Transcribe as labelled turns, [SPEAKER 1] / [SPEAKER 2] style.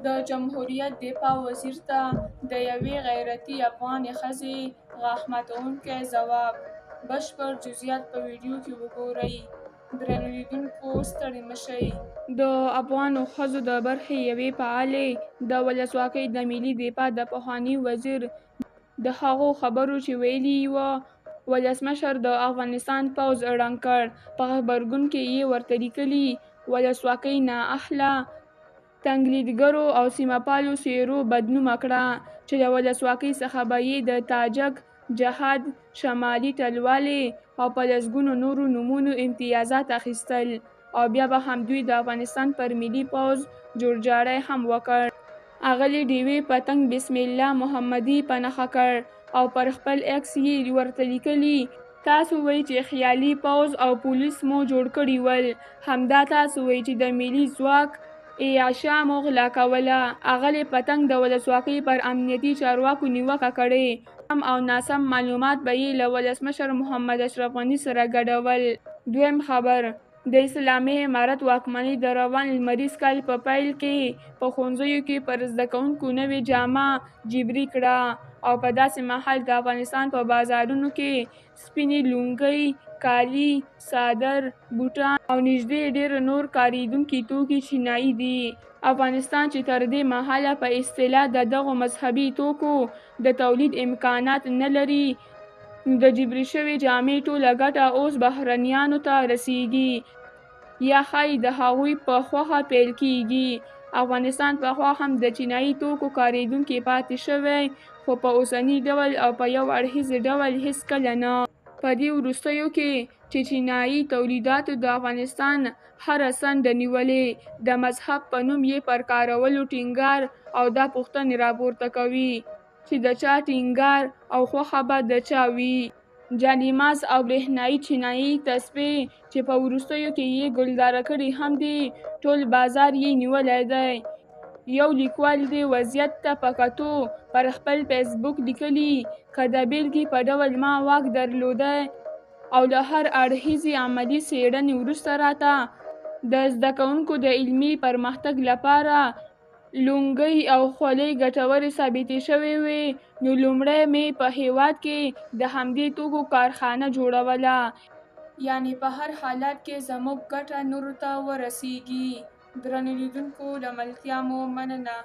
[SPEAKER 1] د جمهوریت دفاع وزیر ته د یوې غیرتي افغانې ښځې غاښ ماتوونکی ځواب. بشپړ جزئیات په ویډیو کې وګورئ. درنو لیدونکو ستړي مه شئ. د افغانو ښځو د برخې یوې فعالې د ولسواکۍ د ملي دفاع د پخواني وزیر د هغو خبرو چې ویلي یې وو ولسمشر د افغانستان پوځ ړنګ کړ. په غبرګون کې یې ورته لیکلي ولسواکۍ نااهله تنګلیدګرو او سیمه پالو څېرو بدنومه کړه چې له ولسواکۍ څخه به یې د تاجک جهاد، شمالي ټلوالې او په لسګونو نورو نومونو امتیازات اخیستل او بیا به هم دوی د افغانستان پر ملي پوځ جوړجاړی هم وکړ. اغلې ډیوې پتنګ بسم الله محمدي په نښه کړ او پر خپل ایکس یې ورته لیکلي تاسو وایئ چې خیالي پوځ او پولیس مو جوړ کړي ول، همدا تاسو وایئ چې د ملي ځواک اعاشه مو غلا کوله. اغلې پتنګ د ولسواکۍ پر امنیتي چارواکو نیوکه کړې. سم او ناسم معلومات به یې له ولسمشر محمد اشرف غني سره ګډول. دویم خبر: د اسلامي امارت واکمنۍ د روان لمریز کال په پیل کې په ښوونځیو کې پر زده کوونکو نوې جامه جبري کړه او په داسې مهال د افغانستان په بازارونو کې سپینې لونګۍ، کالي، څادر، بوټان او نږدې ډېر نور کارېدونکي توکي چینایي دي. افغانستان چې تر دې مهاله په اصطلاح د دغو مذهبي توکو د تولید امکانات نه لري، نو د جبري شوې جامې ټوله ګټه اوس بهرنیانو ته رسیږي یا ښایي د هغوی په خوښه پیل کیږي. افغانستان پخوا هم د چینایي توکو کارېدونکی پاتې شوی، خو په اوسني ډول او په یو اړخیز ډول هیڅکله نه. په دې وروستیو کې چې چینایي تولیداتو د افغانستان هره څنډه نیولې، د مذهب په نوم یې پر کارولو ټینګار او دا پوښتنې راپورته کوي چې د چا ټینګار او خوښه به د چا وي. جالماز او برېښنایي چینایي تسبې چې په وروستیو کې یې ګلداره کړي هم دي، ټول بازار یې نیولی دی. یو لیکوال دې وضعیت ته په کتو پر خپل فیسبوک لیکلي که د بېلګې په ډول ما واک درلودی او له هر اړخیزې عملي څېړنې وروسته راته د زده کوونکو د علمي پرمختګ لپاره لونګۍ او خولۍ ګټورې ثابتې شوې وې، نو لومړی مې په هېواد کې د همدې توکو کارخانه جوړوله. یعنې په هر حالت کې زموږ ګټه نورو ته ورسیږي. درنو لیدونکو له ملتیا مو مننه.